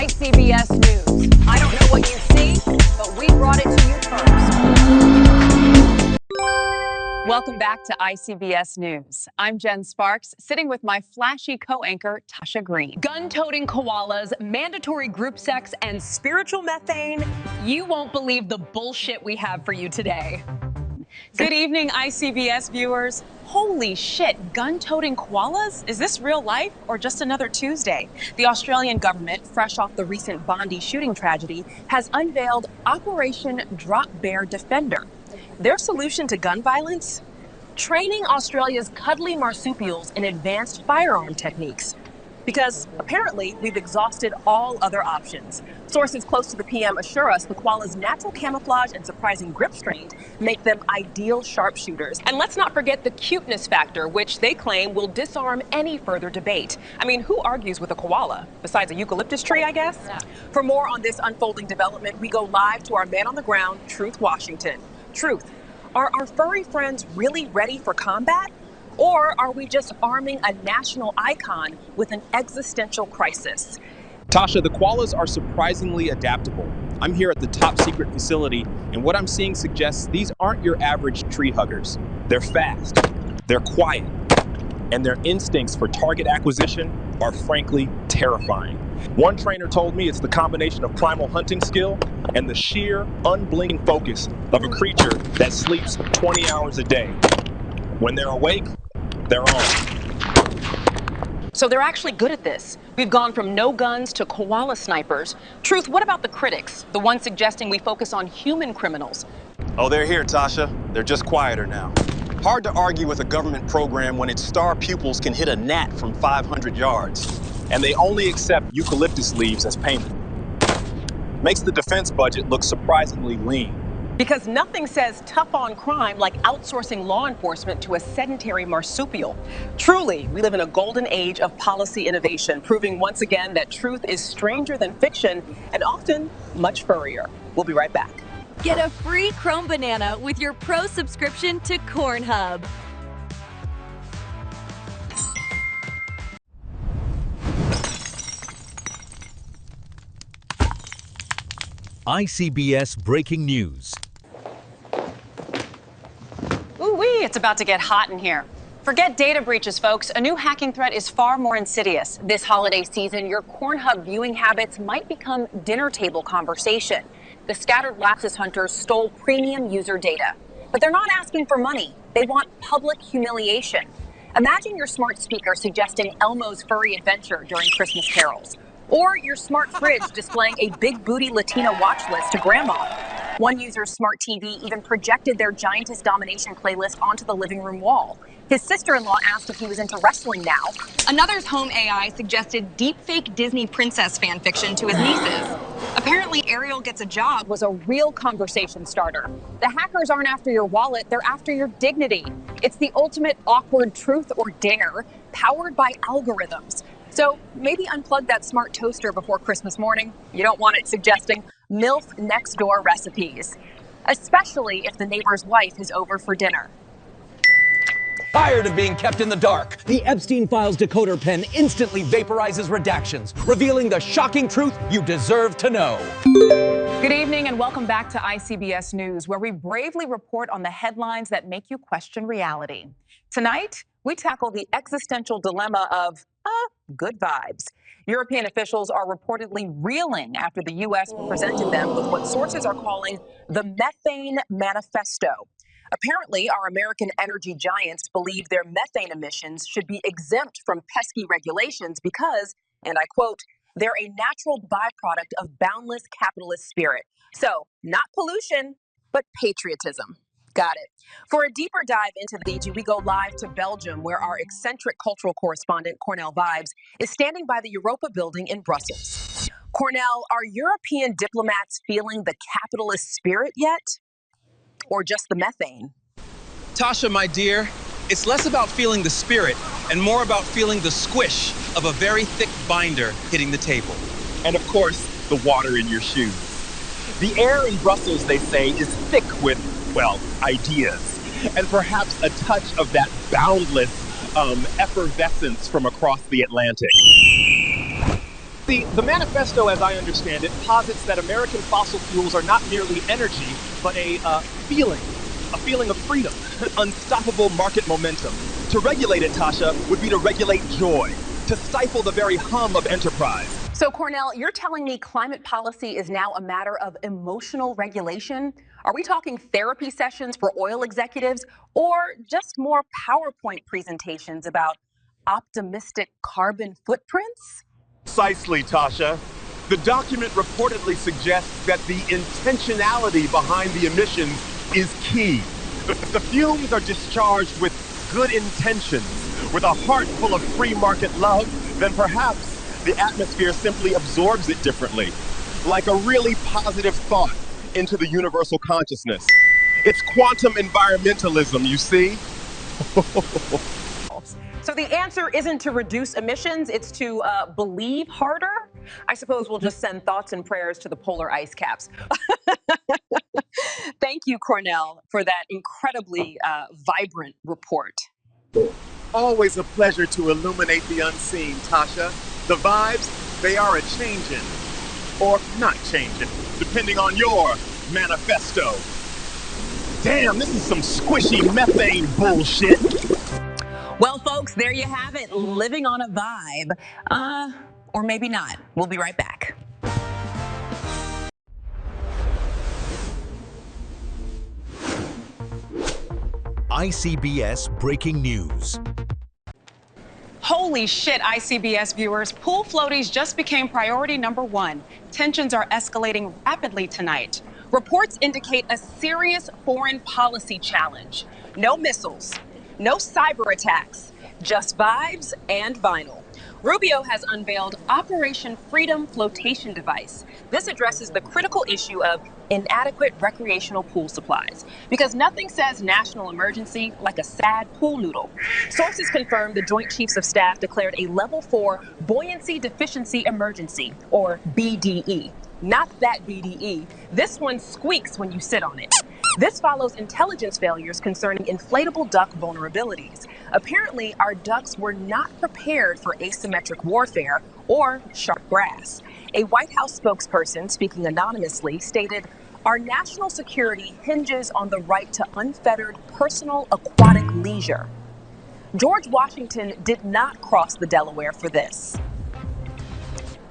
ICBS News. I don't know what you see, but we brought it to you first. Welcome back to ICBS News. I'm Jen Sparks, sitting with my flashy co-anchor, Tasha Green. Gun-toting koalas, mandatory group sex, and spiritual methane. You won't believe the bullshit we have for you today. Good evening, ICBS viewers. Holy shit, gun-toting koalas? Is this real life or just another Tuesday? The Australian government, fresh off the recent Bondi shooting tragedy, has unveiled Operation Drop Bear Defender. Their solution to gun violence? Training Australia's cuddly marsupials in advanced firearm techniques. Because apparently we've exhausted all other options. Sources close to the PM assure us the koala's natural camouflage and surprising grip strength make them ideal sharpshooters. And let's not forget the cuteness factor, which they claim will disarm any further debate. I mean, who argues with a koala? Besides a eucalyptus tree, I guess? Yeah. For more on this unfolding development, we go live to our man on the ground, Truth Washington. Truth, are our furry friends really ready for combat? Or are we just arming a national icon with an existential crisis? Tasha, the koalas are surprisingly adaptable. I'm here at the top secret facility, and what I'm seeing suggests these aren't your average tree huggers. They're fast, they're quiet, and their instincts for target acquisition are frankly terrifying. One trainer told me it's the combination of primal hunting skill and the sheer, unblinking focus of a creature that sleeps 20 hours a day. When they're awake, they're on. So they're actually good at this. We've gone from no guns to koala snipers. Truth, what about the critics? The ones suggesting we focus on human criminals? Oh, they're here, Tasha. They're just quieter now. Hard to argue with a government program when its star pupils can hit a gnat from 500 yards. And they only accept eucalyptus leaves as payment. Makes the defense budget look surprisingly lean. Because nothing says tough on crime like outsourcing law enforcement to a sedentary marsupial. Truly, we live in a golden age of policy innovation, proving once again that truth is stranger than fiction and often much furrier. We'll be right back. Get a free Chrome Banana with your Pro subscription to Corn Hub. ICBS Breaking News. Ooh-wee, it's about to get hot in here. Forget data breaches, folks. A new hacking threat is far more insidious. This holiday season, your Corn Hub viewing habits might become dinner table conversation. The scattered lapsus hunters stole premium user data. But they're not asking for money. They want public humiliation. Imagine your smart speaker suggesting Elmo's furry adventure during Christmas carols. Or your smart fridge displaying a big booty Latina watch list to grandma. One user's smart TV even projected their Giantess Domination playlist onto the living room wall. His sister-in-law asked if he was into wrestling now. Another's home AI suggested deepfake Disney princess fan fiction to his nieces. Apparently, Ariel Gets a Job was a real conversation starter. The hackers aren't after your wallet, they're after your dignity. It's the ultimate awkward truth or dare, powered by algorithms. So maybe unplug that smart toaster before Christmas morning. You don't want it suggesting MILF next door recipes, especially if the neighbor's wife is over for dinner. Tired of being kept in the dark, the Epstein Files decoder pen instantly vaporizes redactions, revealing the shocking truth you deserve to know. Good evening and welcome back to ICBS News, where we bravely report on the headlines that make you question reality. Tonight, we tackle the existential dilemma of good vibes. European officials are reportedly reeling after the U.S. presented them with what sources are calling the Methane Manifesto. Apparently, our American energy giants believe their methane emissions should be exempt from pesky regulations because, and I quote, they're a natural byproduct of boundless capitalist spirit. So, not pollution, but patriotism. Got it. For a deeper dive into the DG, we go live to Belgium, where our eccentric cultural correspondent, Cornell Vibes, is standing by the Europa building in Brussels. Cornell, are European diplomats feeling the capitalist spirit yet? Or just the methane? Tasha, my dear, it's less about feeling the spirit and more about feeling the squish of a very thick binder hitting the table. And of course, the water in your shoes. The air in Brussels, they say, is thick with, well, ideas. And perhaps a touch of that boundless effervescence from across the Atlantic. See, The manifesto, as I understand it, posits that American fossil fuels are not merely energy, but a feeling of freedom, unstoppable market momentum. To regulate it, Tasha, would be to regulate joy, to stifle the very hum of enterprise. So, Cornell, you're telling me climate policy is now a matter of emotional regulation? Are we talking therapy sessions for oil executives or just more PowerPoint presentations about optimistic carbon footprints? Precisely, Tasha. The document reportedly suggests that the intentionality behind the emissions is key. If the fumes are discharged with good intentions, with a heart full of free market love, then perhaps the atmosphere simply absorbs it differently, like a really positive thought into the universal consciousness. It's quantum environmentalism, you see? So the answer isn't to reduce emissions, it's to believe harder? I suppose we'll just send thoughts and prayers to the polar ice caps. Thank you, Cornell, for that incredibly vibrant report. Always a pleasure to illuminate the unseen, Tasha. The vibes, they are a-changin'. Or not changing, depending on your manifesto. Damn, this is some squishy methane bullshit. Well, folks, there you have it, living on a vibe. Or maybe not. We'll be right back. ICBS Breaking News. Holy shit, ICBS viewers. Pool floaties just became priority number one. Tensions are escalating rapidly tonight. Reports indicate a serious foreign policy challenge. No missiles, no cyber attacks, just vibes and vinyl. Rubio has unveiled Operation Freedom Flotation Device. This addresses the critical issue of inadequate recreational pool supplies, because nothing says national emergency like a sad pool noodle. Sources confirm the Joint Chiefs of Staff declared a Level 4 Buoyancy Deficiency Emergency, or BDE. Not that BDE. This one squeaks when you sit on it. This follows intelligence failures concerning inflatable duck vulnerabilities. Apparently, our ducks were not prepared for asymmetric warfare or sharp grass. A White House spokesperson, speaking anonymously, stated, "Our national security hinges on the right to unfettered personal aquatic leisure." George Washington did not cross the Delaware for this.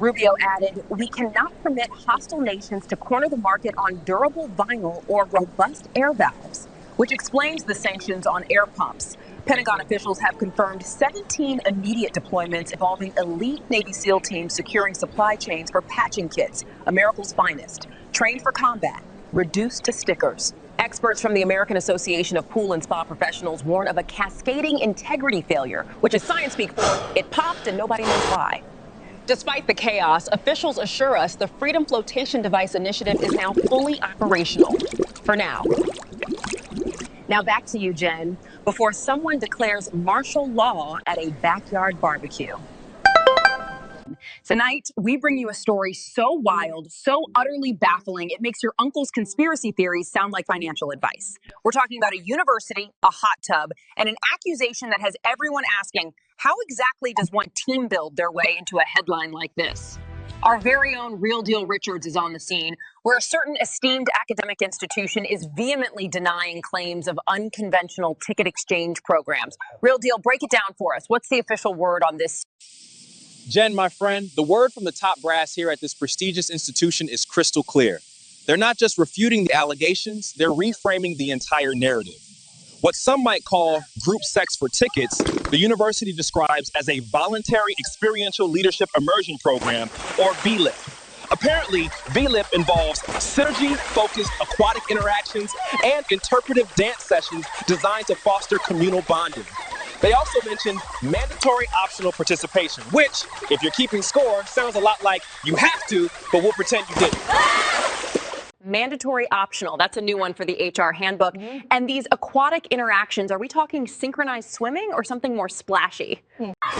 Rubio added, "We cannot permit hostile nations to corner the market on durable vinyl or robust air valves," which explains the sanctions on air pumps. Pentagon officials have confirmed 17 immediate deployments involving elite Navy SEAL teams securing supply chains for patching kits, America's finest, trained for combat, reduced to stickers. Experts from the American Association of Pool and Spa Professionals warn of a cascading integrity failure, which is science speak for it popped and nobody knows why. Despite the chaos, officials assure us the Freedom Flotation Device initiative is now fully operational. For now. Now back to you, Jen, before someone declares martial law at a backyard barbecue. Tonight, we bring you a story so wild, so utterly baffling, it makes your uncle's conspiracy theories sound like financial advice. We're talking about a university, a hot tub, and an accusation that has everyone asking, how exactly does one team build their way into a headline like this? Our very own Real Deal Richards is on the scene, where a certain esteemed academic institution is vehemently denying claims of unconventional ticket exchange programs. Real Deal, break it down for us. What's the official word on this? Jen, my friend, the word from the top brass here at this prestigious institution is crystal clear. They're not just refuting the allegations, they're reframing the entire narrative. What some might call group sex for tickets, the university describes as a voluntary experiential leadership immersion program, or VLIP. Apparently, VLIP involves synergy-focused aquatic interactions and interpretive dance sessions designed to foster communal bonding. They also mentioned mandatory optional participation, which, if you're keeping score, sounds a lot like you have to, but we'll pretend you didn't. Mandatory optional. That's a new one for the HR handbook. Mm-hmm. And these aquatic interactions, are we talking synchronized swimming or something more splashy?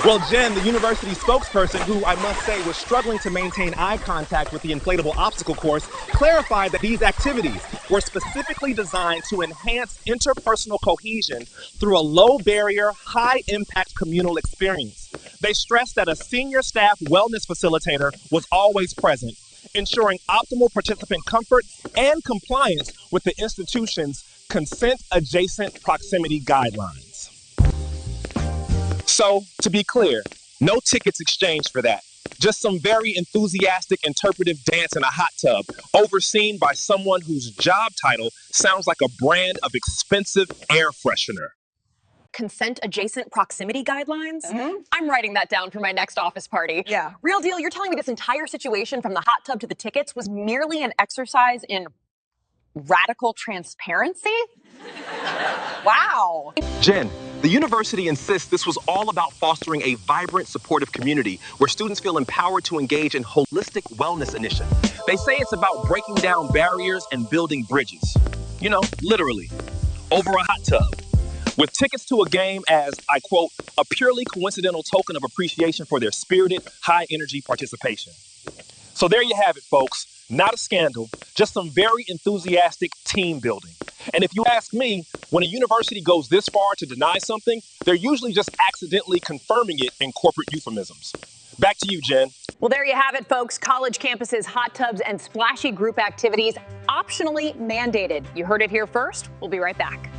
Well, Jen, the university spokesperson, who I must say was struggling to maintain eye contact with the inflatable obstacle course, clarified that these activities were specifically designed to enhance interpersonal cohesion through a low-barrier, high-impact communal experience. They stressed that a senior staff wellness facilitator was always present, ensuring optimal participant comfort and compliance with the institution's consent-adjacent proximity guidelines. So, to be clear, no tickets exchanged for that. Just some very enthusiastic interpretive dance in a hot tub, overseen by someone whose job title sounds like a brand of expensive air freshener. Consent-adjacent proximity guidelines? I'm writing that down for my next office party. Yeah. Real deal, you're telling me this entire situation from the hot tub to the tickets was merely an exercise in radical transparency? Wow. Jen, the university insists this was all about fostering a vibrant, supportive community where students feel empowered to engage in holistic wellness initiatives. They say it's about breaking down barriers and building bridges. You know, literally, over a hot tub. With tickets to a game as, I quote, a purely coincidental token of appreciation for their spirited, high-energy participation. So there you have it, folks. Not a scandal, just some very enthusiastic team building. And if you ask me, when a university goes this far to deny something, they're usually just accidentally confirming it in corporate euphemisms. Back to you, Jen. Well, there you have it, folks. College campuses, hot tubs, and splashy group activities optionally mandated. You heard it here first. We'll be right back.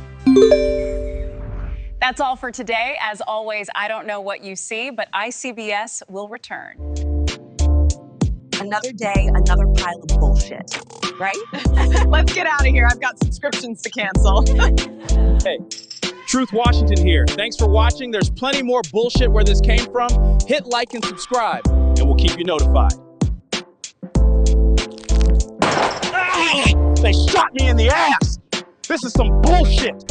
That's all for today. As always, I don't know what you see, but ICBS will return. Another day, another pile of bullshit, right? Let's get out of here. I've got subscriptions to cancel. Hey, Truth Washington here. Thanks for watching. There's plenty more bullshit where this came from. Hit like and subscribe, and we'll keep you notified. They shot me in the ass. This is some bullshit.